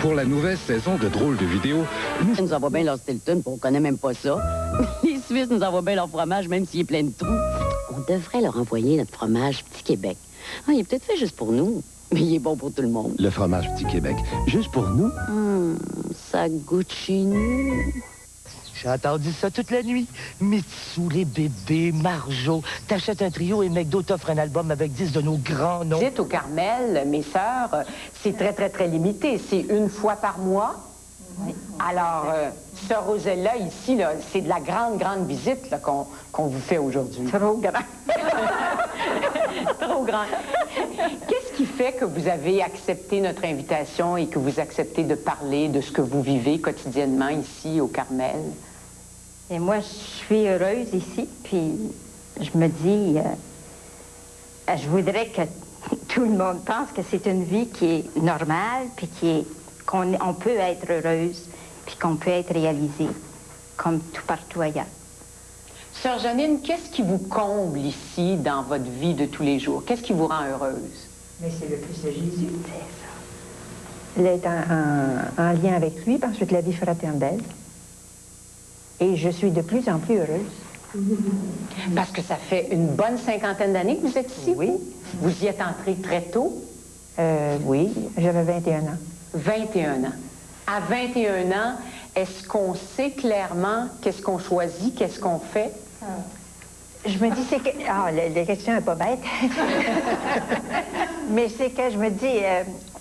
Pour la nouvelle saison de Drôles de vidéos, nous envoient bien leur Stilton, on connaît même pas ça. Les Suisses nous envoient bien leur fromage, même s'il est plein de trous. On devrait leur envoyer notre fromage Petit Québec. Ah, il est peut-être fait juste pour nous, mais il est bon pour tout le monde. Le fromage Petit Québec, juste pour nous. Ça goûte chez nous. J'ai entendu ça toute la nuit. Mitsou, les bébés, Marjo. T'achètes un trio et McDo t'offre un album avec 10 de nos grands noms. Visite au Carmel, mes sœurs, c'est très, très, très limité. C'est une fois par mois. Oui. Alors, sœur Rosella, ici, là, c'est de la grande, grande visite là, qu'on vous fait aujourd'hui. Trop grand. Trop grand. Qu'est-ce qui fait que vous avez accepté notre invitation et que vous acceptez de parler de ce que vous vivez quotidiennement ici au Carmel? Et moi, je suis heureuse ici, puis je me dis, je voudrais que tout le monde pense que c'est une vie qui est normale, puis qu'on peut être heureuse, puis qu'on peut être réalisée, comme tout partout ailleurs. Sœur Janine, qu'est-ce qui vous comble ici dans votre vie de tous les jours? Qu'est-ce qui vous rend heureuse? Mais c'est le Christ de Jésus, c'est ça. L'être en lien avec lui, puis ensuite la vie fraternelle. Et je suis de plus en plus heureuse. Parce que ça fait une bonne 50aine d'années que vous êtes ici? Oui. Vous y êtes entré très tôt? Oui, j'avais 21 ans. 21 ans. À 21 ans, est-ce qu'on sait clairement qu'est-ce qu'on choisit, qu'est-ce qu'on fait? Je me dis, c'est que... Ah, la question n'est pas bête. Mais c'est que je me dis,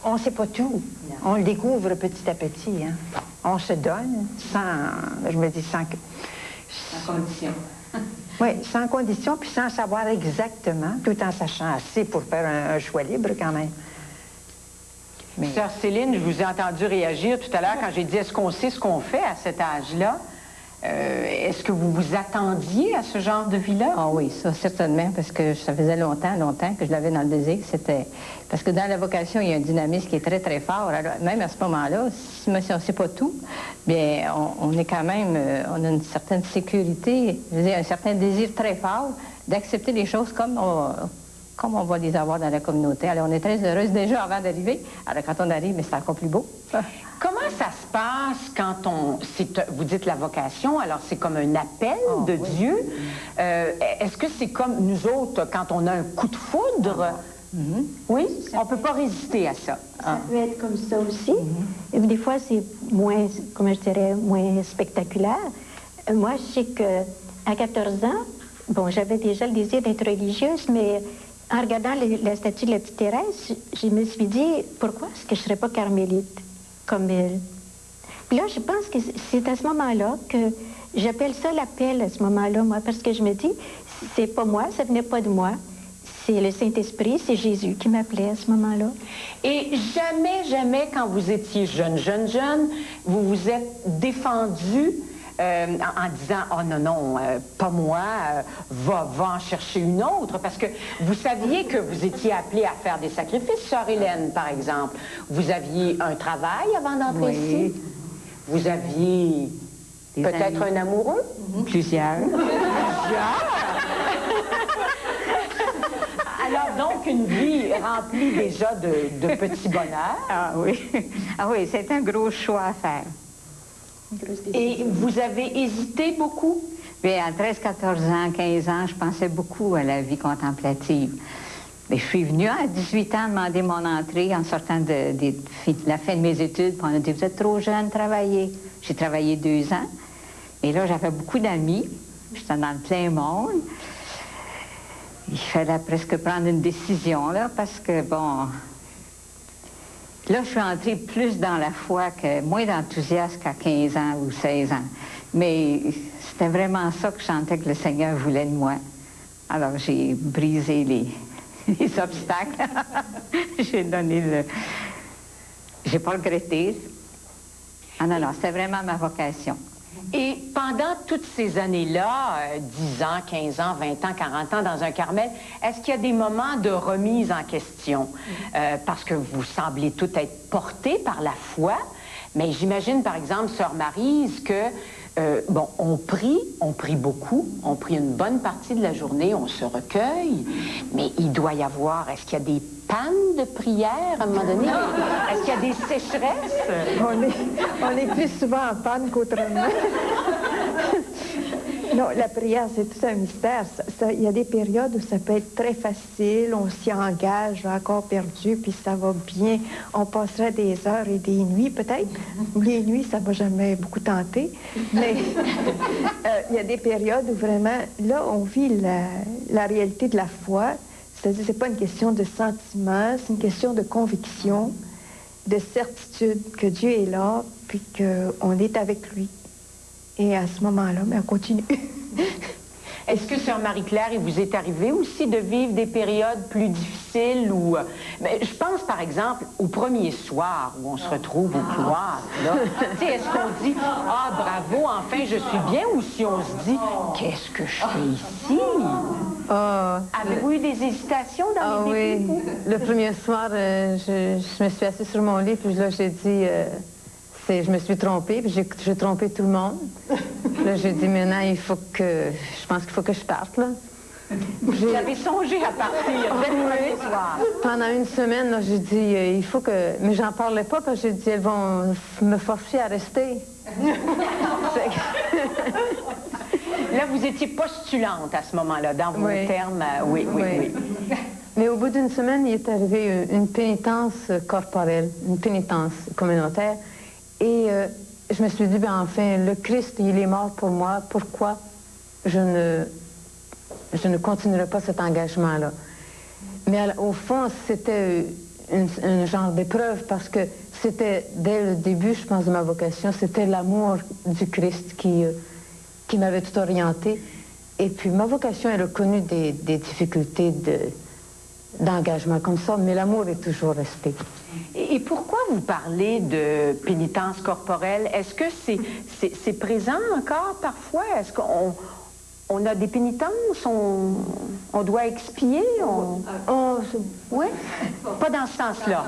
on ne sait pas tout. Non. On le découvre petit à petit. Hein. On se donne sans... Je me dis, sans... Sans condition. Oui, sans condition, puis sans savoir exactement, tout en sachant assez pour faire un choix libre quand même. Mais... Sœur Céline, je vous ai entendu réagir tout à l'heure quand j'ai dit, est-ce qu'on sait ce qu'on fait à cet âge-là? Est-ce que vous vous attendiez à ce genre de vie-là? Ah oui, ça, certainement, parce que ça faisait longtemps que je l'avais dans le désir. C'était... Parce que dans la vocation, il y a un dynamisme qui est très, très fort. Alors, même à ce moment-là, si on ne sait pas tout, bien, on est quand même... on a une certaine sécurité, je veux dire, un certain désir très fort d'accepter les choses comme on va les avoir dans la communauté. Alors, on est très heureuse déjà avant d'arriver. Alors, quand on arrive, c'est encore plus beau. Comment ça se passe quand on... Vous dites la vocation, alors c'est comme un appel de Dieu. Est-ce que c'est comme nous autres, quand on a un coup de foudre? Oui? On ne peut pas résister à ça. Ça peut être comme ça aussi. Et des fois, c'est moins, comment je dirais, moins spectaculaire. Moi, je sais qu'à 14 ans, bon, j'avais déjà le désir d'être religieuse, mais... En regardant la statue de la petite Thérèse, je me suis dit, pourquoi est-ce que je ne serais pas carmélite comme elle? Puis là, je pense que c'est à ce moment-là que j'appelle ça l'appel à ce moment-là, moi, parce que je me dis, c'est pas moi, ça venait pas de moi, c'est le Saint-Esprit, c'est Jésus qui m'appelait à ce moment-là. Et jamais, jamais, quand vous étiez jeune, vous vous êtes défendu en disant, oh non, pas moi, va en chercher une autre, parce que vous saviez que vous étiez appelé à faire des sacrifices. Sœur Hélène, par exemple, vous aviez un travail avant d'entrer ici? Vous aviez peut-être un amoureux? Plusieurs. Alors donc, une vie remplie déjà de petits bonheurs. Ah oui, c'est un gros choix à faire. Et vous avez hésité beaucoup? Bien, à 13, 14 ans, 15 ans, je pensais beaucoup à la vie contemplative. Mais je suis venue à 18 ans demander mon entrée en sortant de la fin de mes études. Puis on a dit, vous êtes trop jeune, travaillez. J'ai travaillé 2 ans. Et là, j'avais beaucoup d'amis. J'étais dans le plein monde. Il fallait presque prendre une décision, là, parce que, bon... Là, je suis entrée plus dans la foi, moins d'enthousiasme qu'à 15 ans ou 16 ans. Mais c'était vraiment ça que je sentais que le Seigneur voulait de moi. Alors, j'ai brisé les obstacles. J'ai donné le... J'ai pas regretté. Ah non, c'était vraiment ma vocation. Et pendant toutes ces années-là, 10 ans, 15 ans, 20 ans, 40 ans dans un Carmel, est-ce qu'il y a des moments de remise en question? Parce que vous semblez toutes être portées par la foi, mais j'imagine, par exemple, Sœur Maryse, que, bon, on prie beaucoup, on prie une bonne partie de la journée, on se recueille, mais il doit y avoir, est-ce qu'il y a des pannes de prière à un moment donné? Est-ce qu'il y a des sécheresses? On est plus souvent en panne qu'autrement. Non, la prière, c'est tout un mystère. Il y a des périodes où ça peut être très facile, on s'y engage, encore perdu, puis ça va bien. On passerait des heures et des nuits, peut-être. Les nuits, ça ne m'a jamais beaucoup tenté. Mais il y a des périodes où vraiment, là, on vit la réalité de la foi. C'est-à-dire, c'est pas une question de sentiment, c'est une question de conviction, de certitude que Dieu est là, puis qu'on est avec lui. Et à ce moment-là, mais on continue. Est-ce que, Sœur Marie-Claire, il vous est arrivé aussi de vivre des périodes plus difficiles où... Mais je pense, par exemple, au premier soir où on se retrouve au couloir, là. Tu sais, est-ce qu'on dit « Ah, bravo, enfin, je suis bien » ou si on se dit « Qu'est-ce que je fais ici? » Avez-vous eu des hésitations dans les débuts? Oui. Le premier soir, je me suis assise sur mon lit, puis là, j'ai dit... je me suis trompée, puis j'ai trompé tout le monde. Là, j'ai dit, maintenant, je pense qu'il faut que je parte, là. Vous avez songé à partir dès le premier soir. Pendant une semaine, là, j'ai dit, il faut que... Mais j'en parlais pas, parce que j'ai dit, elles vont me forcer à rester. Là, vous étiez postulante à ce moment-là, dans vos termes. Oui. Mais au bout d'une semaine, il est arrivé une pénitence corporelle, une pénitence communautaire. Et je me suis dit, ben enfin, le Christ, il est mort pour moi. Pourquoi je ne continuerai pas cet engagement-là? Mais au fond, c'était un genre d'épreuve parce que c'était, dès le début, je pense, de ma vocation, c'était l'amour du Christ qui m'avait tout orienté. Et puis, ma vocation, elle a connu des difficultés d'engagement comme ça, mais l'amour est toujours resté. Et pourquoi vous parlez de pénitence corporelle? Est-ce que c'est présent encore parfois? Est-ce qu'on a des pénitences? On doit expier? Oui? Pas dans ce sens-là?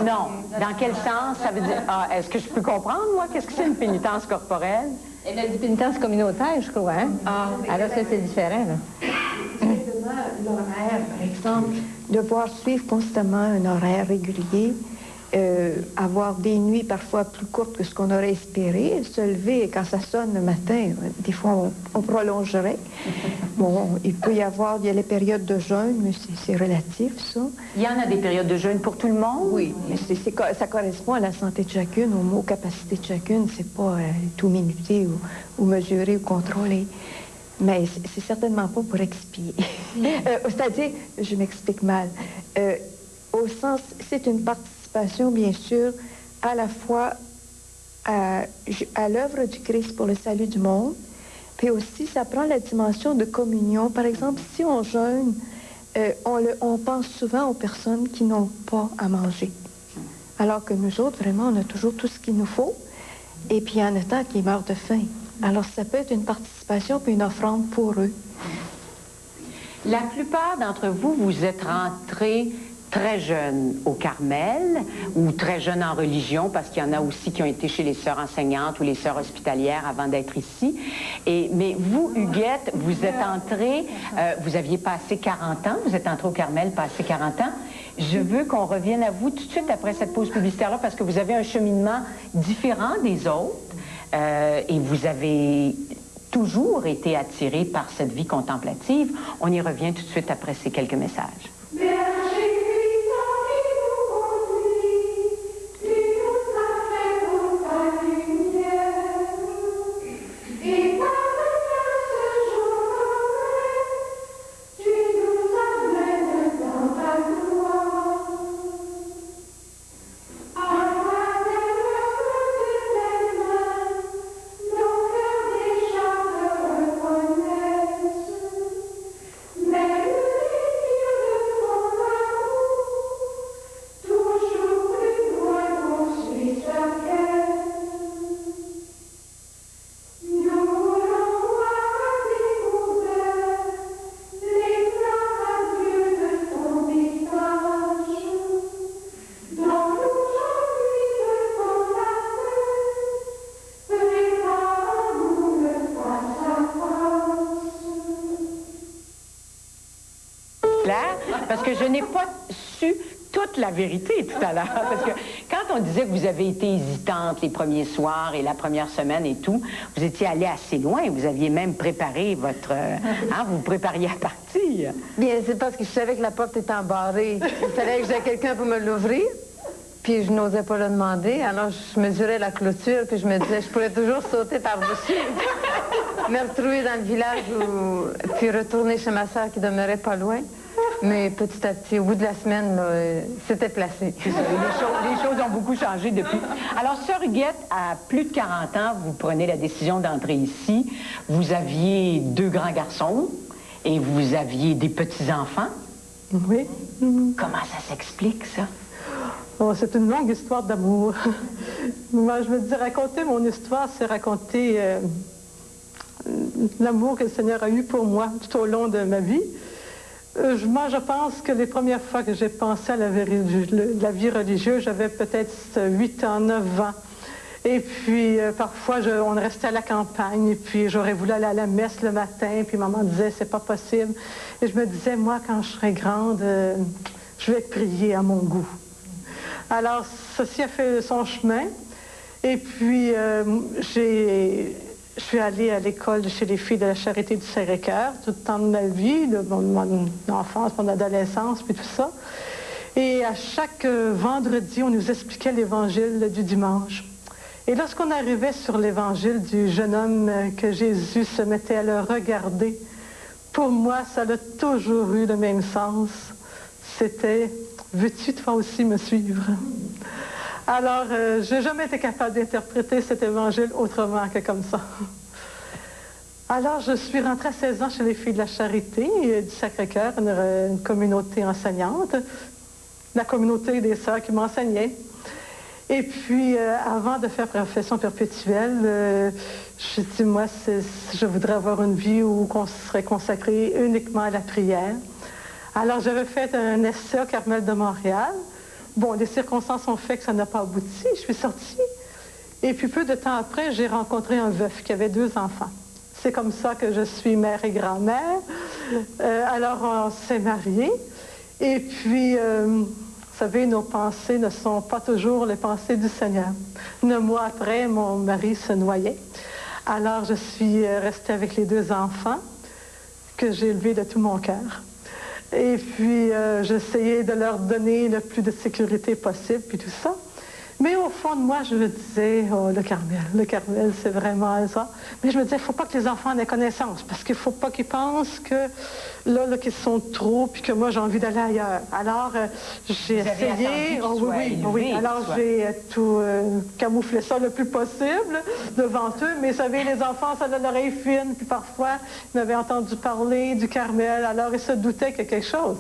Non. Dans quel sens? Ça veut dire... est-ce que je peux comprendre, moi? Qu'est-ce que c'est une pénitence corporelle? Il y a des pénitences communautaires, je crois, hein? Alors ça, c'est différent, là. L'horaire, par exemple, devoir suivre constamment un horaire régulier, avoir des nuits parfois plus courtes que ce qu'on aurait espéré, se lever quand ça sonne le matin, des fois on prolongerait. Bon, il y a les périodes de jeûne, mais c'est relatif, ça. Il y en a des périodes de jeûne pour tout le monde? Oui, mais ça correspond à la santé de chacune, aux capacités de chacune, c'est pas tout minuté ou mesuré ou contrôlé. Mais c'est certainement pas pour expier. C'est-à-dire, je m'explique mal, au sens, c'est une participation, bien sûr, à la fois à l'œuvre du Christ pour le salut du monde, puis aussi, ça prend la dimension de communion. Par exemple, si on jeûne, on pense souvent aux personnes qui n'ont pas à manger. Alors que nous autres, vraiment, on a toujours tout ce qu'il nous faut, et puis il y en a tant qui meurent de faim. Alors, ça peut être une participation puis une offrande pour eux. La plupart d'entre vous, vous êtes rentrés très jeunes au Carmel ou très jeunes en religion, parce qu'il y en a aussi qui ont été chez les sœurs enseignantes ou les sœurs hospitalières avant d'être ici. Mais vous, Huguette, vous êtes entrée, vous aviez passé 40 ans, vous êtes entrée au Carmel, passé 40 ans. Je veux qu'on revienne à vous tout de suite après cette pause publicitaire-là, parce que vous avez un cheminement différent des autres. Et vous avez toujours été attiré par cette vie contemplative. On y revient tout de suite après ces quelques messages. Mais clair, parce que je n'ai pas su toute la vérité tout à l'heure. Parce que quand on disait que vous avez été hésitante les premiers soirs et la première semaine et tout, vous étiez allée assez loin. Vous aviez même préparé votre... vous vous prépariez à partir. Bien, c'est parce que je savais que la porte était embarrée. Il fallait que j'aie quelqu'un pour me l'ouvrir. Puis je n'osais pas le demander. Alors je mesurais la clôture, puis je me disais, je pourrais toujours sauter par-dessus. Me retrouver dans le village, puis retourner chez ma soeur qui demeurait pas loin. Mais petit à petit, au bout de la semaine, c'était placé. Les choses ont beaucoup changé depuis. Alors, Sœur Huguette, à plus de 40 ans, vous prenez la décision d'entrer ici. Vous aviez 2 grands garçons et vous aviez des petits-enfants. Oui. Comment ça s'explique, ça? Oh, c'est une longue histoire d'amour. Moi, je me dis, raconter mon histoire, c'est raconter l'amour que le Seigneur a eu pour moi tout au long de ma vie. Moi, je pense que les premières fois que j'ai pensé à la vie religieuse, j'avais peut-être 8 ans, 9 ans. Et puis, parfois, on restait à la campagne, et puis j'aurais voulu aller à la messe le matin, puis maman disait, c'est pas possible. Et je me disais, moi, quand je serai grande, je vais prier à mon goût. Alors, ceci a fait son chemin. Et puis, je suis allée à l'école chez les filles de la Charité du Sacré-Cœur tout le temps de ma vie, de mon enfance, mon adolescence, puis tout ça. Et à chaque vendredi, on nous expliquait l'Évangile du dimanche. Et lorsqu'on arrivait sur l'Évangile du jeune homme que Jésus se mettait à le regarder, pour moi, ça a toujours eu le même sens. C'était « Veux-tu toi aussi me suivre ?» Alors, je n'ai jamais été capable d'interpréter cet évangile autrement que comme ça. Alors, je suis rentrée à 16 ans chez les filles de la Charité du Sacré-Cœur, une communauté enseignante, la communauté des sœurs qui m'enseignaient. Et puis, avant de faire profession perpétuelle, je dis, moi, je voudrais avoir une vie où on serait consacré uniquement à la prière. Alors, j'avais fait un essai au Carmel de Montréal. Bon, les circonstances ont fait que ça n'a pas abouti. Je suis sortie. Et puis, peu de temps après, j'ai rencontré un veuf qui avait 2 enfants. C'est comme ça que je suis mère et grand-mère. Alors, on s'est mariés. Et puis, vous savez, nos pensées ne sont pas toujours les pensées du Seigneur. 9 mois après, mon mari se noyait. Alors, je suis restée avec les 2 enfants que j'ai élevés de tout mon cœur. Et puis, j'essayais de leur donner le plus de sécurité possible, puis tout ça. Mais au fond de moi, je me disais, oh, le Carmel, c'est vraiment ça. Mais je me disais, il ne faut pas que les enfants en aient connaissance, parce qu'il ne faut pas qu'ils pensent que, là qu'ils sont trop, puis que moi, j'ai envie d'aller ailleurs. Alors, j'ai essayé... Oui. Alors, j'ai tout camouflé ça le plus possible devant eux. Mais vous savez, les enfants, ça a l'oreille fine, puis parfois, ils m'avaient entendu parler du Carmel, alors ils se doutaient qu'il y a quelque chose.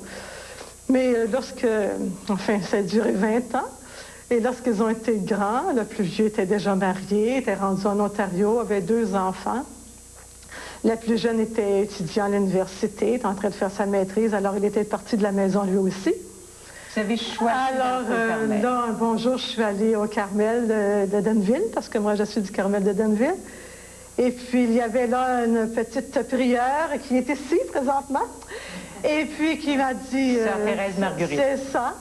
Mais ça a duré 20 ans. Et lorsqu'ils ont été grands, le plus vieux était déjà marié, était rendu en Ontario, avait 2 enfants. La plus jeune était étudiant à l'université, était en train de faire sa maîtrise, alors il était parti de la maison lui aussi. Vous avez choisi là, un bonjour, je suis allée au Carmel de Denville, parce que moi, je suis du Carmel de Denville. Et puis, il y avait là une petite prieure qui est ici, présentement, et puis qui m'a dit... Sœur Thérèse Marguerite. C'est ça.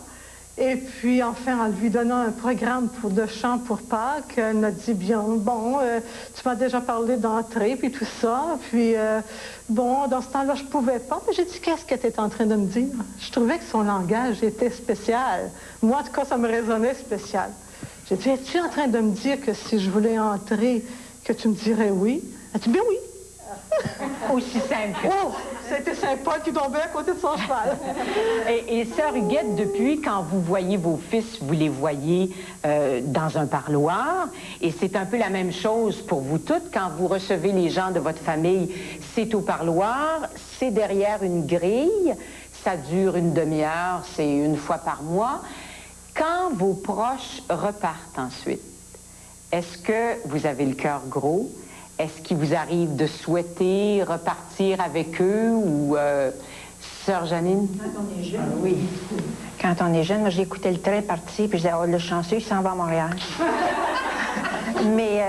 Et puis, enfin, en lui donnant un programme de chant pour Pâques, elle m'a dit, bien, bon, tu m'as déjà parlé d'entrée, puis tout ça. Puis, bon, dans ce temps-là, je pouvais pas. Mais j'ai dit, qu'est-ce qu'elle était en train de me dire? Je trouvais que son langage était spécial. Moi, en tout cas, ça me résonnait spécial. J'ai dit, es-tu en train de me dire que si je voulais entrer, que tu me dirais oui? Elle dit, bien oui. Aussi simple. Oh, c'était Saint-Paul qui tombait à côté de son cheval. Et Sœur Huguette, depuis, quand vous voyez vos fils, vous les voyez dans un parloir. Et c'est un peu la même chose pour vous toutes. Quand vous recevez les gens de votre famille, c'est au parloir, c'est derrière une grille. Ça dure une demi-heure, c'est une fois par mois. Quand vos proches repartent ensuite, est-ce que vous avez le cœur gros? Est-ce qu'il vous arrive de souhaiter repartir avec eux ou... Sœur Janine? Quand on est jeune, oui. Quand on est jeune, moi, j'écoutais le train partir, puis je disais, oh, le chanceux, il s'en va à Montréal. Mais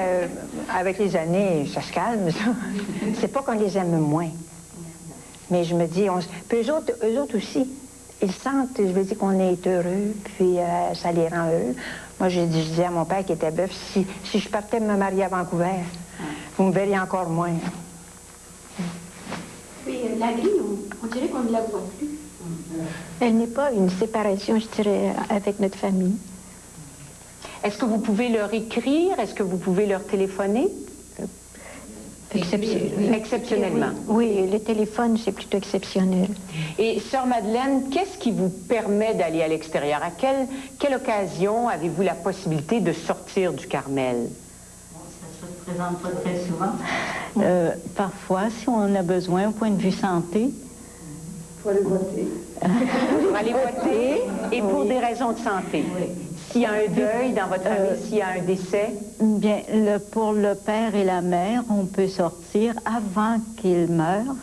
avec les années, ça se calme, ça. C'est pas qu'on les aime moins. Mais je me dis, puis eux autres aussi. ils sentent, je veux dire, qu'on est heureux, puis ça les rend heureux. Moi, je disais à mon père qui était bœuf, si je partais me marier à Vancouver, vous me verriez encore moins. Oui, la grille, on dirait qu'on ne la voit plus. Elle n'est pas une séparation, je dirais, avec notre famille. Est-ce que vous pouvez leur écrire? Est-ce que vous pouvez leur téléphoner? Exceptionnellement. Oui, le téléphone, c'est plutôt exceptionnel. Et Sœur Madeleine, qu'est-ce qui vous permet d'aller à l'extérieur? À quelle occasion avez-vous la possibilité de sortir du Carmel? Ça se présente pas très souvent. Parfois, si on a besoin au point de vue santé. Pour aller voter. Pour aller voter et pour des raisons de santé. Oui. S'il y a un deuil dans votre famille, s'il y a un décès? Bien, pour le père et la mère, on peut sortir avant qu'ils meurent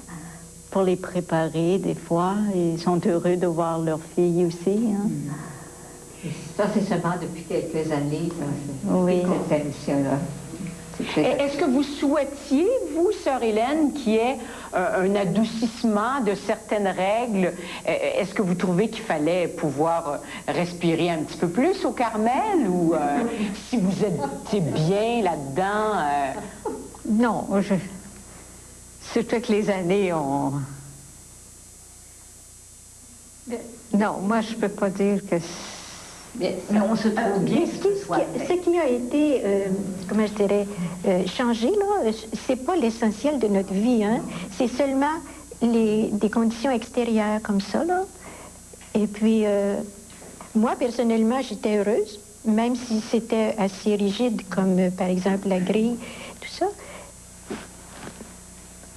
pour les préparer des fois. Ils sont heureux de voir leur fille aussi. Hein. Ça, c'est seulement depuis quelques années. Oui. Est-ce que vous souhaitiez, vous, Sœur Hélène, qu'il y ait un adoucissement de certaines règles? Est-ce que vous trouvez qu'il fallait pouvoir respirer un petit peu plus au Carmel? Ou si vous étiez bien là-dedans? Non, surtout que les années ont... Non, moi, je peux pas dire que... Mais on se trouve bien. Ce qui a été, comment je dirais, changé, là, c'est pas l'essentiel de notre vie, hein. C'est seulement des conditions extérieures comme ça, là. Et puis, moi, personnellement, j'étais heureuse, même si c'était assez rigide, comme, par exemple, la grille, tout ça.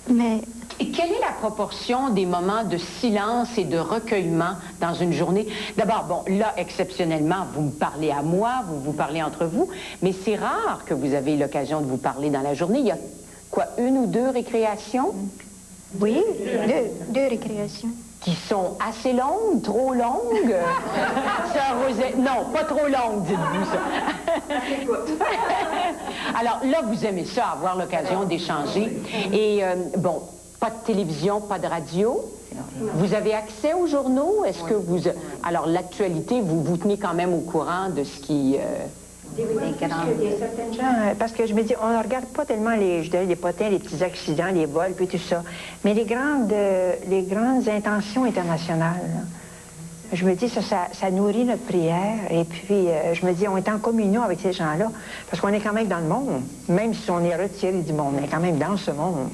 Mais... Et quelle est la proportion des moments de silence et de recueillement dans une journée? D'abord, bon, là, exceptionnellement, vous me parlez à moi, vous vous parlez entre vous, mais c'est rare que vous avez l'occasion de vous parler dans la journée. Il y a, quoi, 1 ou 2 récréations? Oui, deux récréations. Qui sont assez longues, trop longues? Sœur Rosette, non, pas trop longues, dites-vous ça. Alors là, vous aimez ça, avoir l'occasion d'échanger. Et bon, pas de télévision, pas de radio. Vous avez accès aux journaux? Est-ce que vous... Alors, l'actualité, vous vous tenez quand même au courant de ce qui... Oui, parce qu'il y a certaines gens, parce que je me dis, on ne regarde pas tellement les potins, les petits accidents, les vols, puis tout ça. Mais les grandes intentions internationales, là, je me dis, ça nourrit notre prière. Et puis, je me dis, on est en communion avec ces gens-là, parce qu'on est quand même dans le monde. Même si on est retiré du monde, on est quand même dans ce monde.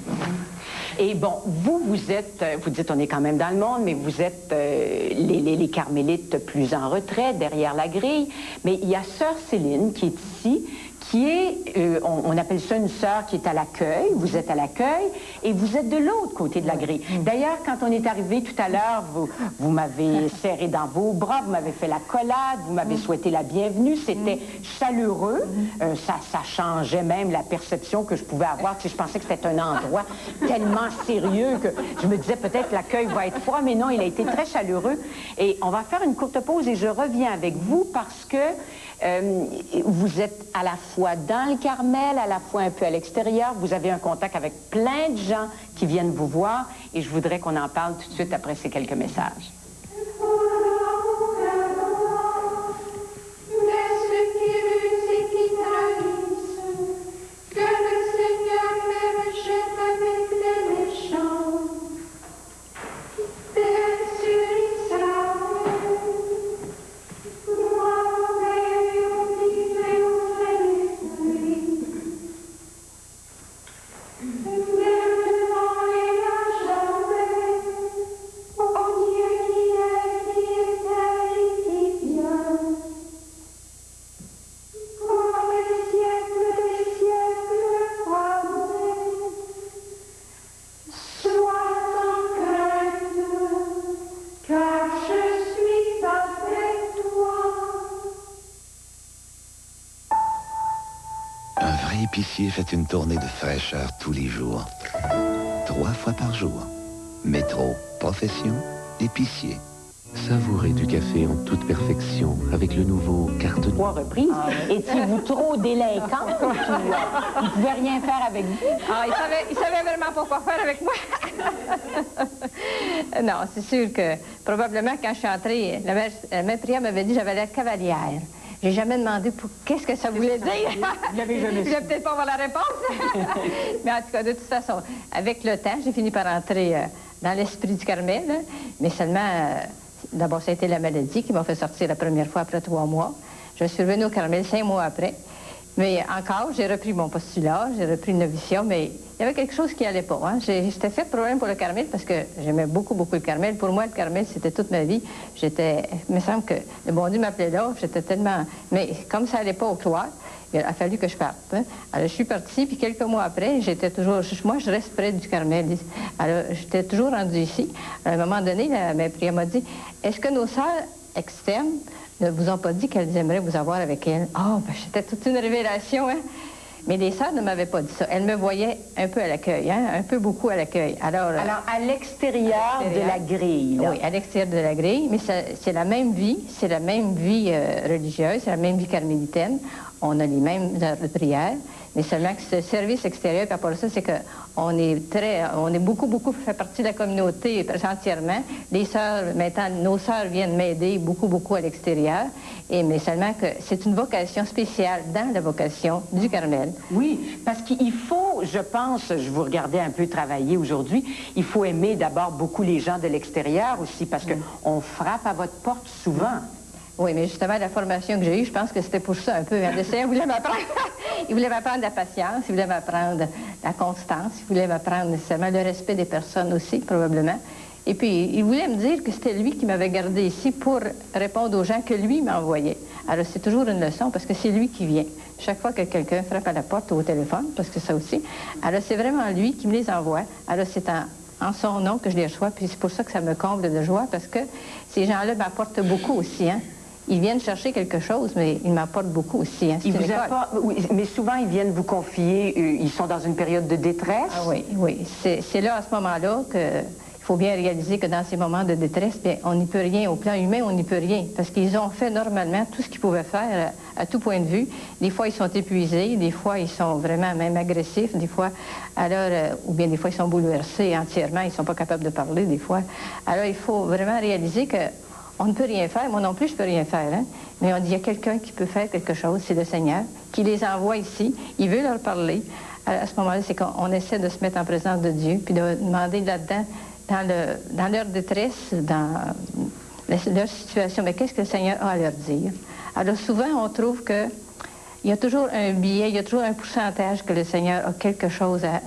Et bon, vous êtes, vous dites on est quand même dans le monde, mais vous êtes les carmélites plus en retrait, derrière la grille. Mais il y a Sœur Céline qui est ici, qui est, on appelle ça une sœur qui est à l'accueil. Vous êtes à l'accueil et vous êtes de l'autre côté de la grille. D'ailleurs, quand on est arrivé tout à l'heure, vous m'avez serré dans vos bras, vous m'avez fait la collade, vous m'avez souhaité la bienvenue. C'était chaleureux. Ça changeait même la perception que je pouvais avoir. Tu sais, je pensais que c'était un endroit tellement sérieux que je me disais peut-être l'accueil va être froid, mais non, il a été très chaleureux. Et on va faire une courte pause et je reviens avec vous parce que vous êtes à la fois dans le Carmel, à la fois un peu à l'extérieur. Vous avez un contact avec plein de gens qui viennent vous voir et je voudrais qu'on en parle tout de suite après ces quelques messages. L'épicier fait une tournée de fraîcheur tous les jours. 3 fois par jour. Métro, profession, épicier. Savourez du café en toute perfection avec le nouveau Carton. 3 reprises. Étiez-vous trop délinquante? Il ne pouvait rien faire avec vous? Ah, il savait vraiment pas quoi faire avec moi. Non, c'est sûr que probablement quand je suis entrée, la maître Priya m'avait dit que j'avais l'air cavalière. J'ai jamais demandé pour qu'est-ce que ça voulait dire. Vous l'avez jamais su. Je vais peut-être pas avoir la réponse. Mais en tout cas, de toute façon, avec le temps, j'ai fini par entrer dans l'esprit du Carmel. Là. Mais seulement, d'abord, ça a été la maladie qui m'a fait sortir la première fois après 3 mois. Je suis revenue au Carmel 5 mois après. Mais encore, j'ai repris mon postulat, j'ai repris le noviciat, mais il y avait quelque chose qui n'allait pas. Hein. J'étais faite problème pour le Carmel parce que j'aimais beaucoup, beaucoup le Carmel. Pour moi, le Carmel, c'était toute ma vie. Il me semble que le bon Dieu m'appelait là, j'étais tellement... Mais comme ça n'allait pas au cloître, il a fallu que je parte. Hein. Alors, je suis partie, puis quelques mois après, j'étais toujours... Moi, je reste près du Carmel. Alors, j'étais toujours rendue ici. À un moment donné, la mère Priya m'a dit, est-ce que nos sœurs externes ne vous ont pas dit qu'elles aimeraient vous avoir avec elles? Oh, ben, c'était toute une révélation, hein? Mais les sœurs ne m'avaient pas dit ça. Elles me voyaient un peu à l'accueil, hein? Un peu beaucoup à l'accueil. Alors à l'extérieur de la grille, là. Oui, à l'extérieur de la grille, mais c'est la même vie, religieuse, c'est la même vie carmélitaine. On a les mêmes heures de prière, mais seulement que ce service extérieur, puis après ça, c'est qu'on est beaucoup fait partie de la communauté entièrement. Les sœurs, maintenant, nos sœurs viennent m'aider beaucoup à l'extérieur, mais seulement que c'est une vocation spéciale dans la vocation du Carmel. Oui, parce qu'il faut, je pense, je vous regardais un peu travailler aujourd'hui, il faut aimer d'abord beaucoup les gens de l'extérieur aussi, parce qu'on frappe à votre porte souvent. Oui, mais justement, la formation que j'ai eue, je pense que c'était pour ça un peu. Le Seigneur voulait m'apprendre. Il voulait m'apprendre la patience, il voulait m'apprendre la constance, il voulait m'apprendre nécessairement le respect des personnes aussi, probablement. Et puis, il voulait me dire que c'était lui qui m'avait gardé ici pour répondre aux gens que lui m'envoyait. Alors, c'est toujours une leçon parce que c'est lui qui vient. Chaque fois que quelqu'un frappe à la porte ou au téléphone, parce que ça aussi, alors c'est vraiment lui qui me les envoie. Alors, c'est en son nom que je les reçois, puis c'est pour ça que ça me comble de joie, parce que ces gens-là m'apportent beaucoup aussi, hein. Ils viennent chercher quelque chose, mais ils m'apportent beaucoup aussi. Hein. Oui, mais souvent, ils viennent vous confier, ils sont dans une période de détresse. Ah oui. C'est là, à ce moment-là, qu'il faut bien réaliser que dans ces moments de détresse, bien, on n'y peut rien. Au plan humain, on n'y peut rien. Parce qu'ils ont fait normalement tout ce qu'ils pouvaient faire à tout point de vue. Des fois, ils sont épuisés. Des fois, ils sont vraiment même agressifs. Des fois, ou bien des fois, ils sont bouleversés entièrement. Ils ne sont pas capables de parler, des fois. Alors, il faut vraiment réaliser que on ne peut rien faire. Moi non plus, je ne peux rien faire. Hein? Mais on dit, il y a quelqu'un qui peut faire quelque chose, c'est le Seigneur, qui les envoie ici. Il veut leur parler. Alors, à ce moment-là, c'est qu'on essaie de se mettre en présence de Dieu, puis de demander là-dedans, dans leur détresse, dans leur situation, mais qu'est-ce que le Seigneur a à leur dire? Alors, souvent, on trouve qu'il y a toujours un billet, il y a toujours un pourcentage que le Seigneur a quelque chose à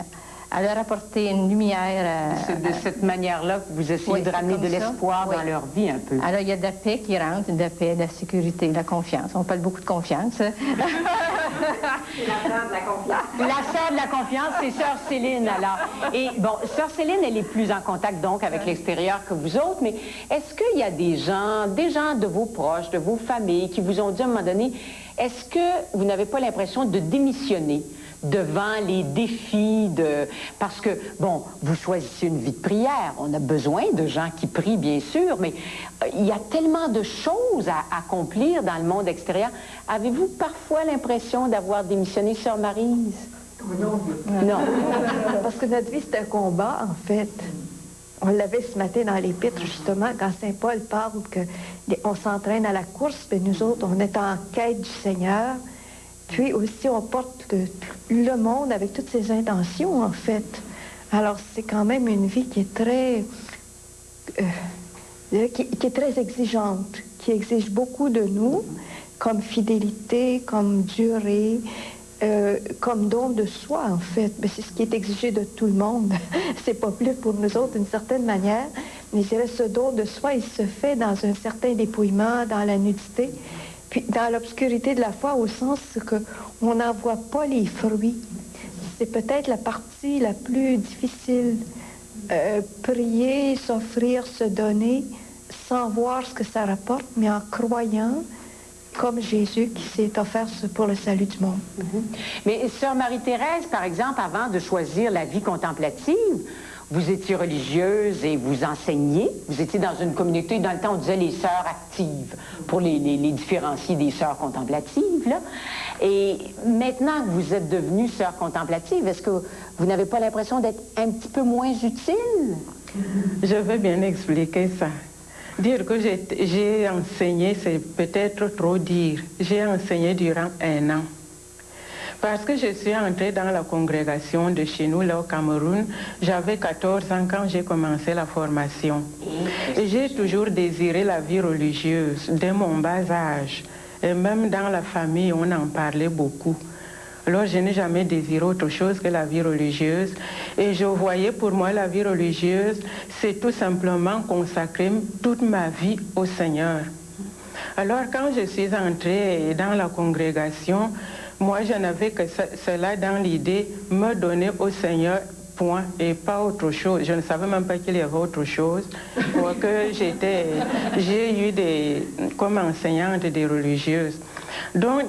leur apporter une lumière. C'est de cette manière-là que vous essayez de ramener de l'espoir dans leur vie un peu. Alors, il y a de la paix qui rentre, de la paix, de la sécurité, de la confiance. On parle beaucoup de confiance. C'est la sœur de la confiance. La sœur de la confiance, c'est sœur Céline, alors. Et bon, sœur Céline, elle est plus en contact, donc, avec l'extérieur que vous autres, mais est-ce qu'il y a des gens de vos proches, de vos familles, qui vous ont dit à un moment donné, est-ce que vous n'avez pas l'impression de démissionner devant les défis Parce que, bon, vous choisissez une vie de prière. On a besoin de gens qui prient, bien sûr, mais il y a tellement de choses à accomplir dans le monde extérieur. Avez-vous parfois l'impression d'avoir démissionné, sœur Maryse? Non. Parce que notre vie, c'est un combat, en fait. On l'avait ce matin dans l'Épître, justement, quand Saint Paul parle qu'on s'entraîne à la course, mais nous autres, on est en quête du Seigneur. Puis aussi, on porte le monde avec toutes ses intentions, en fait. Alors, c'est quand même une vie qui est très... qui est très exigeante, qui exige beaucoup de nous, comme fidélité, comme durée, comme don de soi, en fait. Mais c'est ce qui est exigé de tout le monde. C'est pas plus pour nous autres, d'une certaine manière. Mais je dirais, ce don de soi, il se fait dans un certain dépouillement, dans la nudité, puis dans l'obscurité de la foi, au sens qu'on n'en voit pas les fruits. C'est peut-être la partie la plus difficile. Prier, s'offrir, se donner, sans voir ce que ça rapporte, mais en croyant, comme Jésus qui s'est offert pour le salut du monde. Mais sœur Marie-Thérèse, par exemple, avant de choisir la vie contemplative, vous étiez religieuse et vous enseigniez. Vous étiez dans une communauté, dans le temps, on disait les sœurs actives, pour les différencier des sœurs contemplatives, là. Et maintenant que vous êtes devenue sœur contemplative, est-ce que vous n'avez pas l'impression d'être un petit peu moins utile? Je vais bien expliquer ça. Dire que j'ai enseigné, c'est peut-être trop dire. J'ai enseigné durant 1 an. Parce que je suis entrée dans la congrégation de chez nous, là au Cameroun. J'avais 14 ans quand j'ai commencé la formation. Et j'ai toujours désiré la vie religieuse, dès mon bas âge. Et même dans la famille, on en parlait beaucoup. Alors, je n'ai jamais désiré autre chose que la vie religieuse. Et je voyais pour moi la vie religieuse, c'est tout simplement consacrer toute ma vie au Seigneur. Alors, quand je suis entrée dans la congrégation, moi, je n'avais que cela dans l'idée, me donner au Seigneur, point, et pas autre chose. Je ne savais même pas qu'il y avait autre chose. Que j'ai eu comme enseignante des religieuses. Donc,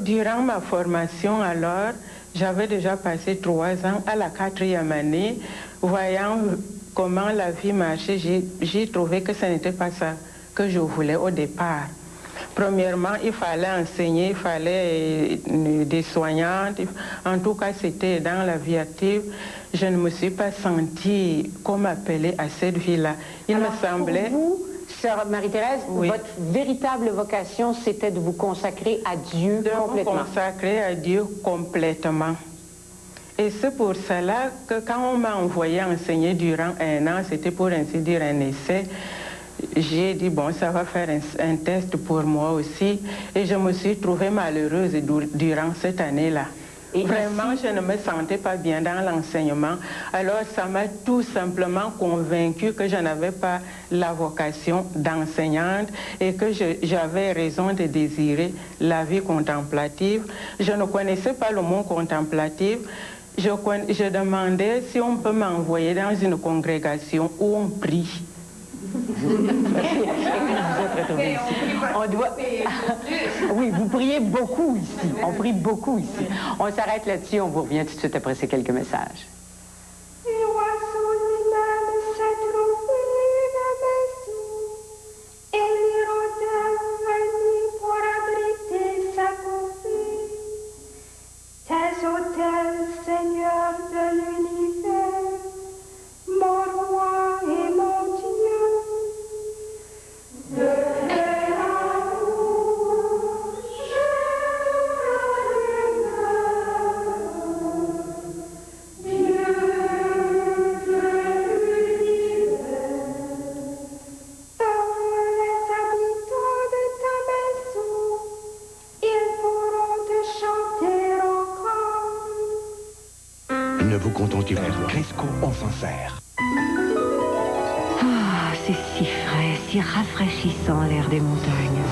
durant ma formation, alors, j'avais déjà passé 3 ans. À la 4e année, voyant comment la vie marchait, j'ai trouvé que ce n'était pas ça que je voulais au départ. Premièrement, il fallait enseigner, il fallait des soignantes. En tout cas, c'était dans la vie active. Je ne me suis pas sentie comme appelée à cette vie-là. Il me semblait... Pour vous, sœur Marie-Thérèse, oui, votre véritable vocation, c'était de vous consacrer à Dieu complètement. De me consacrer à Dieu complètement. Et c'est pour cela que quand on m'a envoyé enseigner durant 1 an, c'était pour ainsi dire un essai, j'ai dit, bon, ça va faire un test pour moi aussi. Et je me suis trouvée malheureuse durant cette année-là. Vraiment, je ne me sentais pas bien dans l'enseignement. Alors, ça m'a tout simplement convaincue que je n'avais pas la vocation d'enseignante et que j'avais raison de désirer la vie contemplative. Je ne connaissais pas le mot contemplatif. Je demandais si on peut m'envoyer dans une congrégation où on prie. On doit... Oui, vous priez beaucoup ici. On prie beaucoup ici. On s'arrête là-dessus, on vous revient tout de suite après ces quelques messages. Tes autels, Seigneur de l'univers, mon roi et mon Dieu, de l'amour, Dieu de l'univers, pour les habitants de ta maison, ils pourront te chanter encore. Ne vous contentez pas de Cresco, on s'en sert. Ah, c'est si frais, si rafraîchissant l'air des montagnes.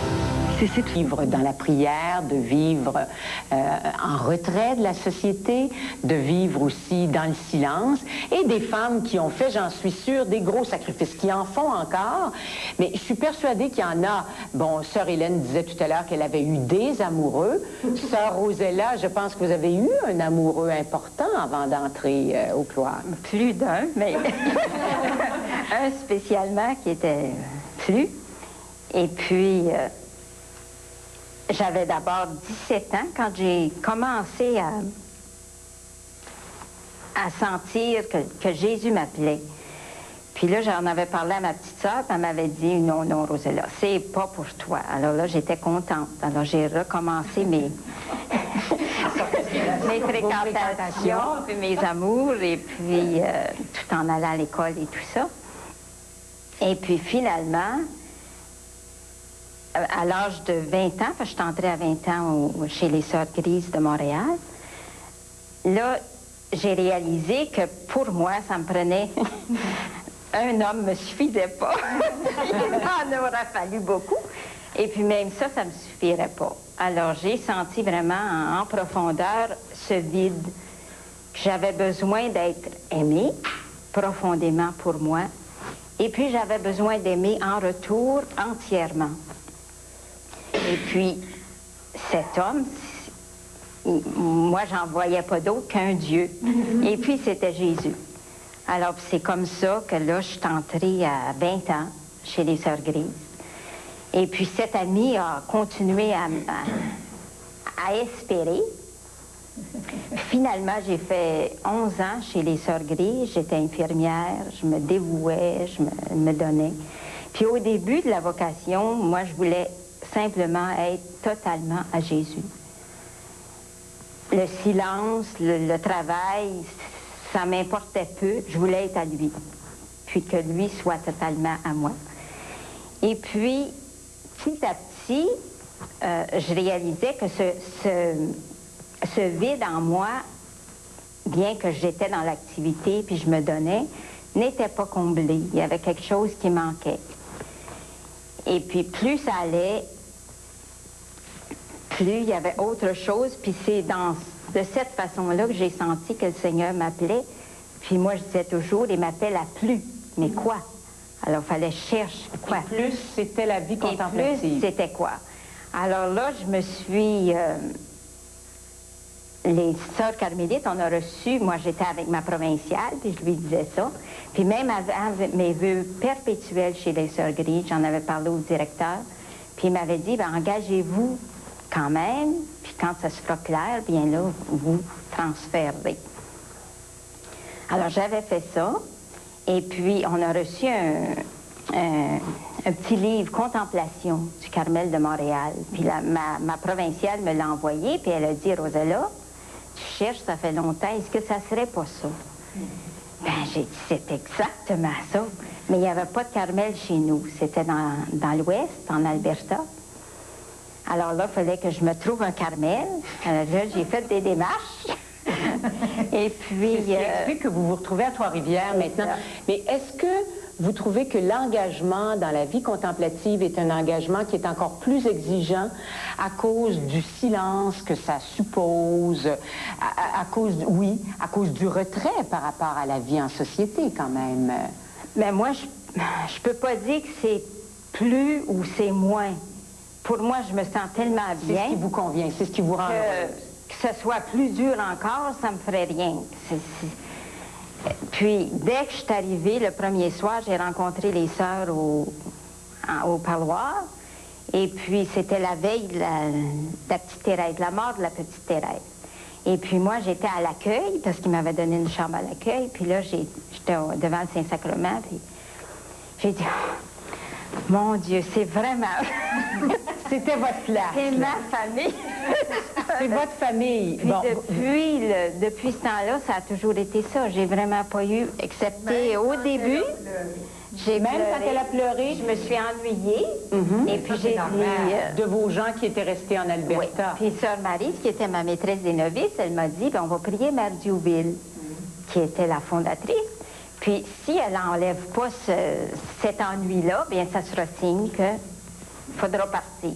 C'est de vivre dans la prière, de vivre en retrait de la société, de vivre aussi dans le silence, et des femmes qui ont fait, j'en suis sûre, des gros sacrifices, qui en font encore, mais je suis persuadée qu'il y en a. Bon, sœur Hélène disait tout à l'heure qu'elle avait eu des amoureux. Sœur Rosella, je pense que vous avez eu un amoureux important avant d'entrer au cloître. Plus d'un, mais un spécialement qui était plus. Et puis... j'avais d'abord 17 ans quand j'ai commencé à sentir que Jésus m'appelait. Puis là, j'en avais parlé à ma petite sœur, puis elle m'avait dit, non, non, Rosella, c'est pas pour toi. Alors là, j'étais contente. Alors j'ai recommencé mes fréquentations, puis mes amours, et puis tout en allant à l'école et tout ça. Et puis finalement... à l'âge de 20 ans, parce que je suis entrée à 20 ans chez les Sœurs Grises de Montréal, là, j'ai réalisé que pour moi, ça me prenait... un homme ne me suffisait pas. Il en aura fallu beaucoup. Et puis même ça, ça ne me suffirait pas. Alors, j'ai senti vraiment en profondeur ce vide, que j'avais besoin d'être aimée profondément pour moi. Et puis, j'avais besoin d'aimer en retour entièrement. Et puis, cet homme, moi, j'en voyais pas d'autre qu'un Dieu. Et puis, c'était Jésus. Alors, c'est comme ça que là, je suis entrée à 20 ans chez les Sœurs Grises. Et puis, cette amie a continué à espérer. Finalement, j'ai fait 11 ans chez les Sœurs Grises. J'étais infirmière, je me dévouais, je me donnais. Puis au début de la vocation, moi, je voulais simplement être totalement à Jésus. Le silence, le travail, ça m'importait peu. Je voulais être à lui, puis que lui soit totalement à moi. Et puis, petit à petit, je réalisais que ce vide en moi, bien que j'étais dans l'activité puis je me donnais, n'était pas comblé. Il y avait quelque chose qui manquait. Et puis plus ça allait, plus il y avait autre chose. Puis c'est de cette façon-là que j'ai senti que le Seigneur m'appelait. Puis moi, je disais toujours, il m'appelle à plus. Mais quoi? Alors, il fallait chercher quoi? Et plus, c'était la vie contemplative. Et plus, c'était quoi? Alors là, je me suis... les sœurs carmélites, on a reçu, moi j'étais avec ma provinciale, puis je lui disais ça. Puis même avant mes vœux perpétuels chez les Sœurs Grises, j'en avais parlé au directeur, puis il m'avait dit, ben, engagez-vous quand même, puis quand ça sera clair, bien là, vous transférez. Alors j'avais fait ça, et puis on a reçu un petit livre, Contemplation, du Carmel de Montréal. Puis ma provinciale me l'a envoyé, puis elle a dit, Rosella, tu cherches, ça fait longtemps, est-ce que ça serait pas ça? Ben, j'ai dit, c'est exactement ça. Mais il n'y avait pas de Carmel chez nous. C'était dans l'Ouest, en Alberta. Alors là, il fallait que je me trouve un Carmel. Là, j'ai fait des démarches. Et puis... C'est ce qui explique que vous vous retrouvez à Trois-Rivières maintenant. Mais est-ce que vous trouvez que l'engagement dans la vie contemplative est un engagement qui est encore plus exigeant à cause du silence que ça suppose, à cause du retrait par rapport à la vie en société quand même? Mais moi, je peux pas dire que c'est plus ou c'est moins. Pour moi, je me sens tellement bien. C'est ce qui vous convient, c'est ce qui vous rend heureuse. Que ce soit plus dur encore, ça me ferait rien. Puis, dès que je suis arrivée, le premier soir, j'ai rencontré les sœurs au parloir. Et puis, c'était la veille de la petite Thérèse, la mort de la petite Thérèse. Et puis, moi, j'étais à l'accueil, parce qu'ils m'avaient donné une chambre à l'accueil. Puis là, j'étais devant le Saint-Sacrement, puis j'ai dit, oh, mon Dieu, c'est vraiment... C'était votre place. C'est ma famille. C'est votre famille. Puis depuis ce temps-là, ça a toujours été ça. J'ai vraiment pas eu, excepté au début. Même quand elle a pleuré? Je me suis ennuyée. Et puis j'ai dit... de vos gens qui étaient restés en Alberta. Oui. Puis Sœur Marie, qui était ma maîtresse des novices, elle m'a dit, ben, on va prier Mère Diouville, qui était la fondatrice. Puis si elle n'enlève pas cet ennui-là, bien ça sera signe qu'il faudra partir.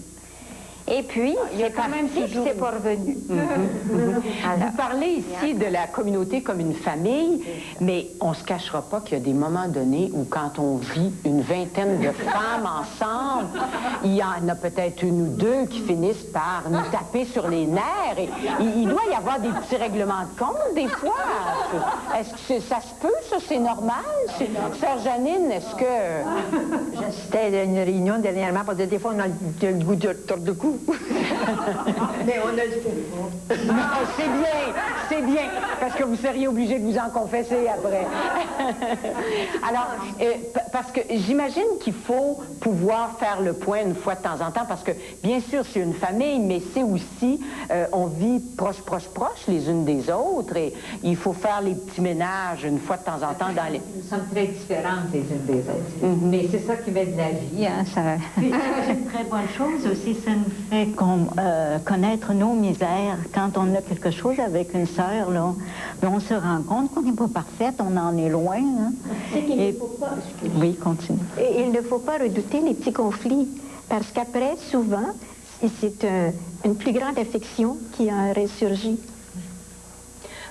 Et puis, il y a quand même toujours... c'est pas revenu. Vous parlez ici de la communauté comme une famille, mais on ne se cachera pas qu'il y a des moments donnés où quand on vit une vingtaine de femmes ensemble, il y en a peut-être une ou deux qui finissent par nous taper sur les nerfs. Et il doit y avoir des petits règlements de compte, des fois. Est-ce que ça se peut, ça? C'est normal? Sœur Janine, est-ce que... J'assistais à une réunion dernièrement, parce que des fois, on a le goût de tordre de cou. Mais on ne le fait pas. Non, c'est bien, parce que vous seriez obligé de vous en confesser après. Alors, parce que j'imagine qu'il faut pouvoir faire le point une fois de temps en temps, parce que, bien sûr, c'est une famille, mais c'est aussi, on vit proche les unes des autres, et il faut faire les petits ménages une fois de temps en temps dans les... Nous sommes très différentes les unes des autres. Mais c'est ça qui met de la vie, hein, ça... Puis, c'est une très bonne chose aussi, ça nous fait connaître nos misères. Quand on a quelque chose avec une sœur, là, on se rend compte qu'on n'est pas parfaite, on en est loin. Hein. C'est qu'il ne faut pas... Oui, continue. Et il ne faut pas redouter les petits conflits, parce qu'après, souvent, c'est une plus grande affection qui en ressurgit.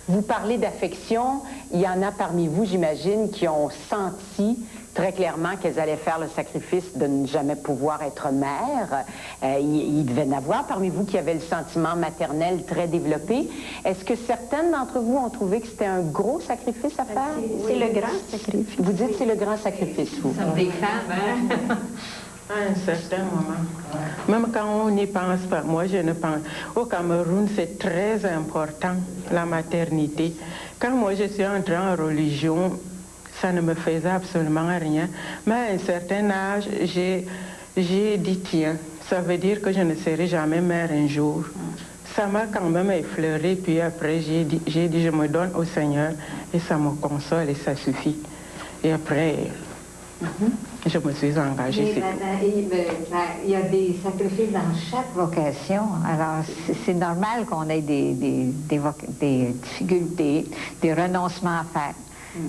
Vous parlez d'affection, il y en a parmi vous, j'imagine, qui ont senti très clairement qu'elles allaient faire le sacrifice de ne jamais pouvoir être mères. Il devait y en avoir parmi vous qui avaient le sentiment maternel très développé. Est-ce que certaines d'entre vous ont trouvé que c'était un gros sacrifice à faire? C'est le grand sacrifice. Vous dites que c'est le grand sacrifice, vous? Nous sommes des femmes, hein? À un certain moment. Même quand on n'y pense pas, moi je ne pense. Au Cameroun, c'est très important, la maternité. Quand moi je suis entrée en religion, ça ne me faisait absolument rien. Mais à un certain âge, j'ai dit, tiens, ça veut dire que je ne serai jamais mère un jour. Ça m'a quand même effleuré, puis après j'ai dit, je me donne au Seigneur, et ça me console, et ça suffit. Et après... Je me suis engagée. Il y a des sacrifices dans chaque vocation. Alors, c'est normal qu'on ait des difficultés, des renoncements à faire.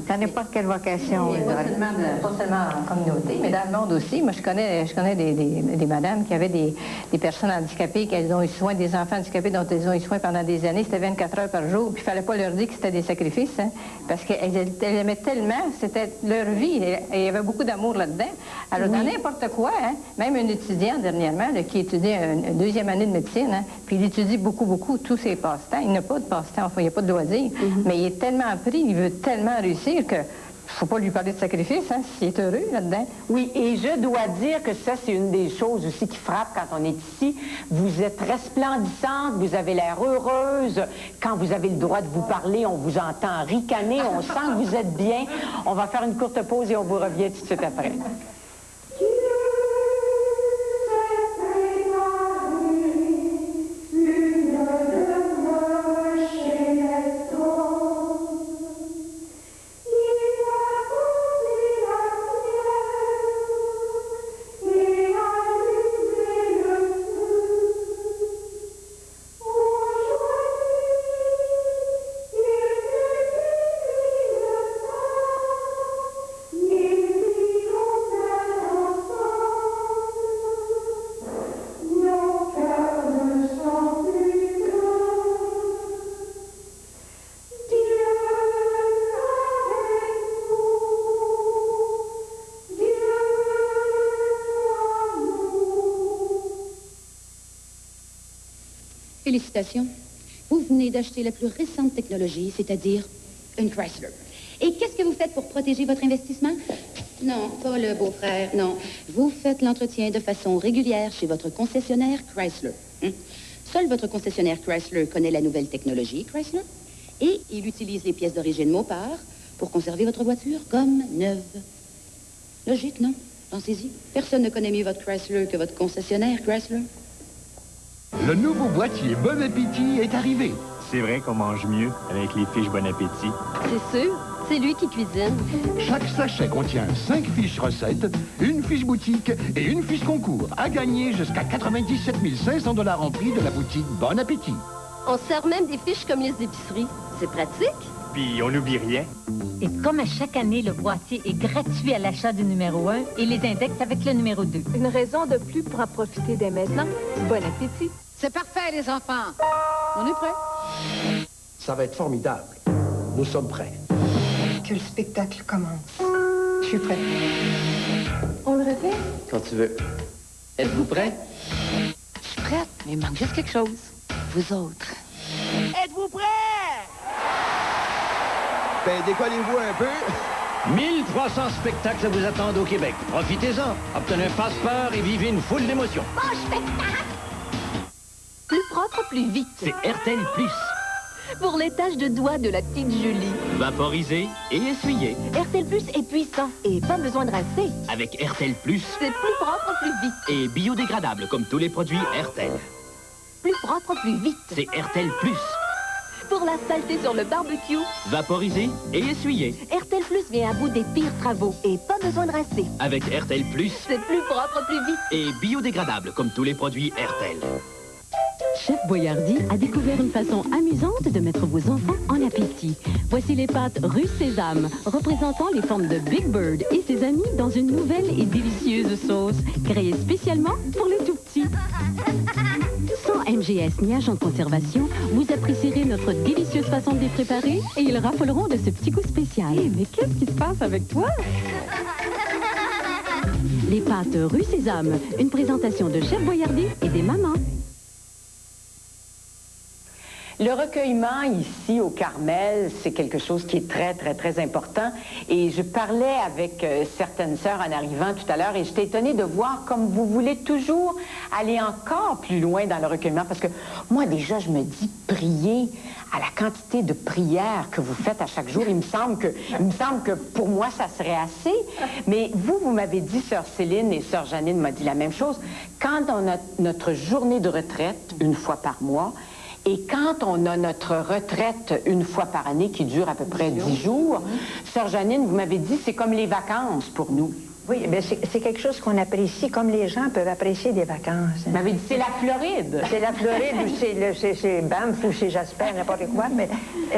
Dans n'importe quelle vocation. Pas seulement en communauté, mais dans le monde aussi. Moi, je connais des madames qui avaient des personnes handicapées, qu'elles ont eu soin, des enfants handicapés dont elles ont eu soin pendant des années. C'était 24 heures par jour. Puis il ne fallait pas leur dire que c'était des sacrifices, hein, parce qu'elles aimaient tellement, c'était leur vie. Et il y avait beaucoup d'amour là-dedans. Alors, dans n'importe quoi, hein, même un étudiant dernièrement, là, qui étudie une deuxième année de médecine, hein, puis il étudie beaucoup, tous ses passe-temps. Il n'a pas de passe-temps, enfin, il n'y a pas de loisirs. Mais il est tellement pris, il veut tellement réussir que il ne faut pas lui parler de sacrifice, hein, s'il est heureux là-dedans. Oui, et je dois dire que ça, c'est une des choses aussi qui frappe quand on est ici. Vous êtes resplendissante, vous avez l'air heureuse. Quand vous avez le droit de vous parler, on vous entend ricaner, on sent que vous êtes bien. On va faire une courte pause et on vous revient tout de suite après. Félicitations. Vous venez d'acheter la plus récente technologie, c'est-à-dire une Chrysler. Et qu'est-ce que vous faites pour protéger votre investissement? Non, pas le beau-frère, non. Vous faites l'entretien de façon régulière chez votre concessionnaire Chrysler. Seul votre concessionnaire Chrysler connaît la nouvelle technologie Chrysler et il utilise les pièces d'origine Mopar pour conserver votre voiture comme neuve. Logique, non? Pensez-y. Personne ne connaît mieux votre Chrysler que votre concessionnaire Chrysler. Le nouveau boîtier Bon Appétit est arrivé. C'est vrai qu'on mange mieux avec les fiches Bon Appétit. C'est sûr, c'est lui qui cuisine. Chaque sachet contient 5 fiches recettes, une fiche boutique et une fiche concours. À gagner jusqu'à 97 500 $ en prix de la boutique Bon Appétit. On sert même des fiches comme les épiceries. C'est pratique. Puis on n'oublie rien. Et comme à chaque année, le boîtier est gratuit à l'achat du numéro 1 et les index avec le numéro 2. Une raison de plus pour en profiter dès maintenant. Bon appétit. C'est parfait, les enfants. On est prêts. Ça va être formidable. Nous sommes prêts. Que le spectacle commence. Je suis prête. On le répète? Quand tu veux. Êtes-vous prêts? Je suis prête, mais il manque juste quelque chose. Vous autres. Êtes-vous prêts? Ben, décollez-vous un peu. 1300 spectacles vous attendent au Québec. Profitez-en. Obtenez un passeport et vivez une foule d'émotions. Bon spectacle! Plus propre, plus vite. C'est RTL Plus. Pour les taches de doigts de la petite Julie. Vaporisez et essuyez. RTL Plus est puissant et pas besoin de rincer. Avec RTL Plus. C'est plus propre, plus vite. Et biodégradable comme tous les produits RTL. Plus propre, plus vite. C'est RTL Plus. Pour la saleté sur le barbecue. Vaporisez et essuyez. RTL Plus vient à bout des pires travaux et pas besoin de rincer. Avec RTL Plus. C'est plus propre, plus vite. Et biodégradable comme tous les produits RTL. Chef Boyardi a découvert une façon amusante de mettre vos enfants en appétit. Voici les pâtes Rue Sésame, représentant les formes de Big Bird et ses amis dans une nouvelle et délicieuse sauce, créée spécialement pour les tout-petits. Sans MGS ni agent de conservation, vous apprécierez notre délicieuse façon de les préparer et ils raffoleront de ce petit goût spécial. Mais qu'est-ce qui se passe avec toi? les pâtes Rue Sésame. Une présentation de Chef Boyardee et des mamans. Le recueillement ici au Carmel, c'est quelque chose qui est très, très, très important. Et je parlais avec certaines sœurs en arrivant tout à l'heure et j'étais étonnée de voir comme vous voulez toujours aller encore plus loin dans le recueillement. Parce que moi, déjà, je me dis, prier à la quantité de prières que vous faites à chaque jour, il me semble que pour moi, ça serait assez. Mais vous m'avez dit, sœur Céline et sœur Janine m'a dit la même chose. Quand on a notre journée de retraite, une fois par mois, et quand on a notre retraite une fois par année qui dure à peu près 10 jours, sœur Janine, vous m'avez dit, c'est comme les vacances pour nous. Oui, bien c'est quelque chose qu'on apprécie, comme les gens peuvent apprécier des vacances. Vous m'avez dit, c'est la Floride. C'est la Floride ou c'est Banff ou c'est Jasper, n'importe quoi. Mais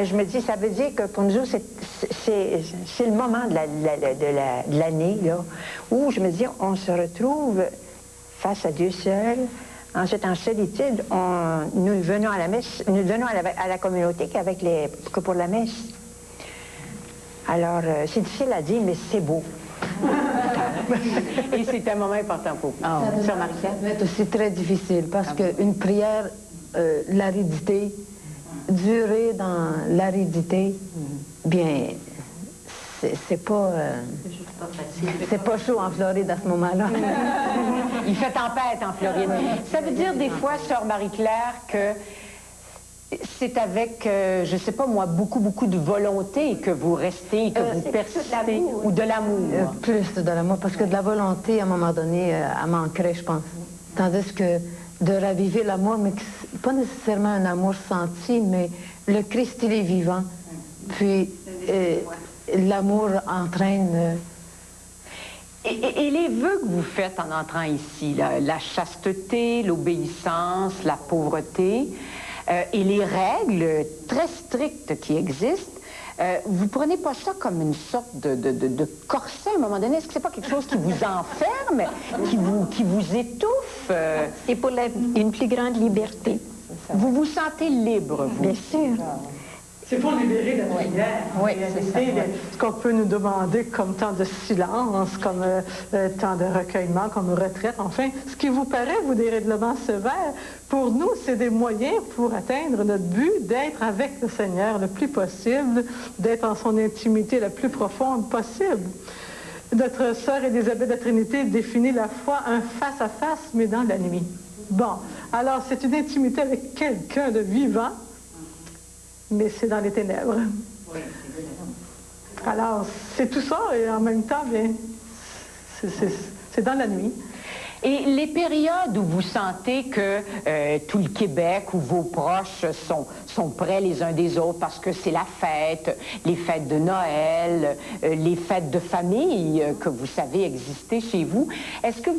je me dis, ça veut dire que pour nous, c'est le moment de l'année, là, où je me dis, on se retrouve face à Dieu seul. Ensuite, en solitude, nous venons à la messe, nous venons à la communauté que pour la messe. Alors, c'est difficile à dire, mais c'est beau. Et c'est un moment important pour vous. Sœur Marie-Claire? C'est très difficile parce qu'une prière, l'aridité, durer dans l'aridité, bien, c'est pas chaud en Floride à ce moment-là. Il fait tempête en Floride. Ça veut dire des fois, sœur Marie-Claire, que c'est avec, je sais pas moi, beaucoup de volonté que vous restez, que vous persistez, ou de l'amour. Plus de l'amour, parce que de la volonté, à un moment donné, elle manquerait, je pense. Tandis que de raviver l'amour, mais pas nécessairement un amour senti, mais le Christ, il est vivant. Puis l'amour entraîne... Et les vœux que vous faites en entrant ici, la chasteté, l'obéissance, la pauvreté, et les règles très strictes qui existent, vous prenez pas ça comme une sorte de corset à un moment donné? Est-ce que c'est pas quelque chose qui vous enferme, qui vous étouffe? C'est pour une plus grande liberté. Vous vous sentez libre, vous? Bien sûr. C'est pour libérer la prière. Oui, c'est ça. Ce qu'on peut nous demander comme temps de silence, comme temps de recueillement, comme retraite, enfin, ce qui vous paraît, vous, des règlements sévères, pour nous, c'est des moyens pour atteindre notre but d'être avec le Seigneur le plus possible, d'être en son intimité la plus profonde possible. Notre sœur Élisabeth de la Trinité définit la foi un face-à-face, mais dans la nuit. Bon, alors c'est une intimité avec quelqu'un de vivant, mais c'est dans les ténèbres. Oui, alors, c'est tout ça, et en même temps, bien, c'est dans la nuit. Et les périodes où vous sentez que tout le Québec ou vos proches sont près les uns des autres parce que c'est la fête, les fêtes de Noël, les fêtes de famille que vous savez exister chez vous, est-ce que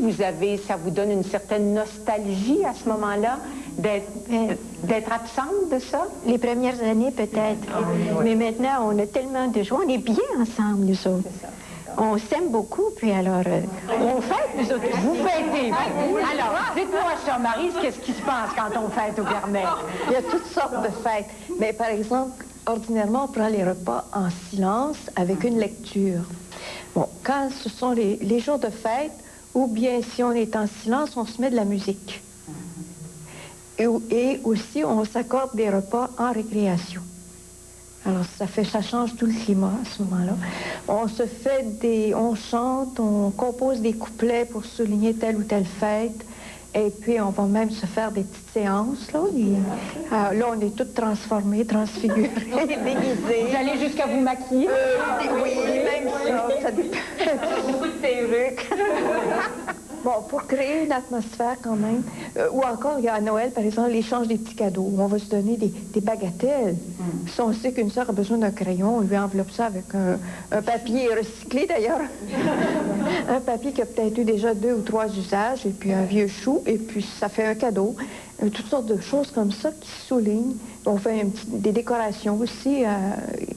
ça vous donne une certaine nostalgie à ce moment-là d'être absente de ça? Les premières années, peut-être. Mais maintenant, on a tellement de joie. On est bien ensemble, nous autres. On s'aime beaucoup, puis alors, on fête, nous autres. Vous fêtez. Alors, dites-moi, chère Marie, qu'est-ce qui se passe quand on fête au Carmel? Il y a toutes sortes de fêtes. Mais par exemple, ordinairement, on prend les repas en silence avec une lecture. Bon, quand ce sont les jours de fête, ou bien si on est en silence, on se met de la musique. Et aussi, on s'accorde des repas en récréation. Alors, ça change tout le climat à ce moment-là. On chante, on compose des couplets pour souligner telle ou telle fête. Et puis, on va même se faire des petites séances, là. Là, on est toutes transformées, transfigurées, déguisées. Vous allez jusqu'à vous maquiller? Oui, même ça dépend. Beaucoup de perruques. Bon, pour créer une atmosphère quand même. Ou encore, il y a à Noël, par exemple, l'échange des petits cadeaux. Où on va se donner des bagatelles. Si on sait qu'une sœur a besoin d'un crayon, on lui enveloppe ça avec un papier recyclé, d'ailleurs. Un papier qui a peut-être eu déjà 2 ou 3 usages, et puis un vieux chou, et puis ça fait un cadeau. Toutes sortes de choses comme ça qui soulignent. On fait des décorations aussi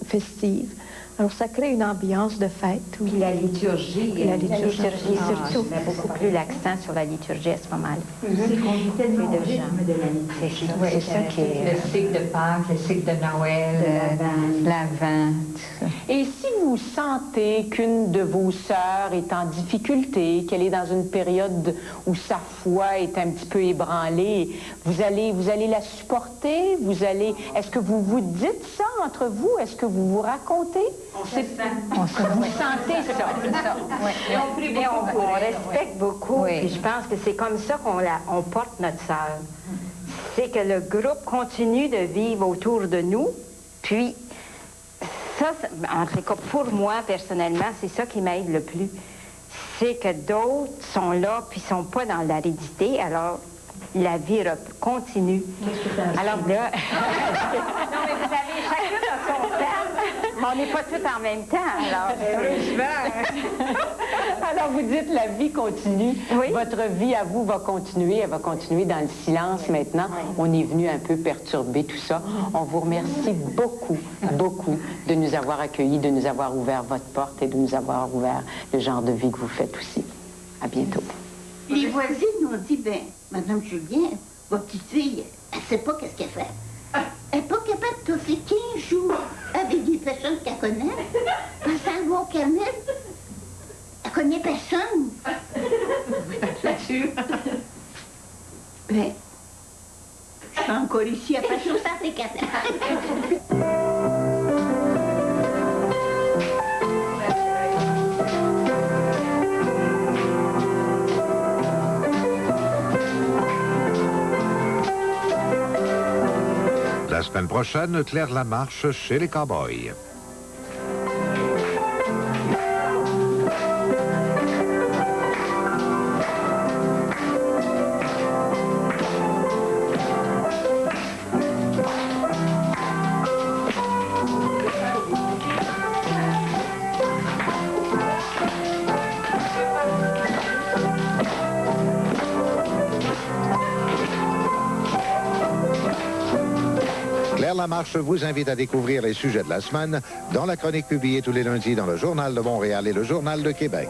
festives. Alors, ça crée une ambiance de fête. Puis la liturgie. La liturgie, surtout. On met beaucoup plus l'accent sur la liturgie à ce moment-là. C'est qu'on est tellement au rythme de la liturgie. C'est ça qui est... Le cycle de Pâques, le cycle de Noël, l'Avent, tout ça. Et si vous sentez qu'une de vos sœurs est en difficulté, qu'elle est dans une période où sa foi est un petit peu ébranlée, vous allez la supporter? Est-ce que vous vous dites ça entre vous? Est-ce que vous vous racontez? Vous sentez ça? On respecte beaucoup, puis je pense que c'est comme ça qu'on porte notre sœur. C'est que le groupe continue de vivre autour de nous, puis ça, en tout cas pour moi, personnellement, c'est ça qui m'aide le plus. C'est que d'autres sont là, puis sont pas dans l'aridité, alors la vie continue. Alors là... non, mais vous avez chacun dans son temps, mais on n'est pas tous en même temps, alors heureusement. Alors vous dites la vie continue. Oui. Votre vie à vous va continuer. Elle va continuer dans le silence maintenant. On est venu un peu perturber tout ça. On vous remercie beaucoup, beaucoup de nous avoir accueillis, de nous avoir ouvert votre porte et de nous avoir ouvert le genre de vie que vous faites aussi. À bientôt. Les voisines ont dit, ben, Madame Julien, votre petite fille, elle ne sait pas qu'est-ce qu'elle fait. Elle n'est pas capable de passer 15 jours avec des personnes qu'elle connaît. Pensant à voir qu'elle elle connaît personne. Là-dessus. Ben, je suis encore ici à faire 64 ans. La semaine prochaine, Claire Lamarche chez les Cowboys. Claire Lamarche vous invite à découvrir les sujets de la semaine dans la chronique publiée tous les lundis dans le Journal de Montréal et le Journal de Québec.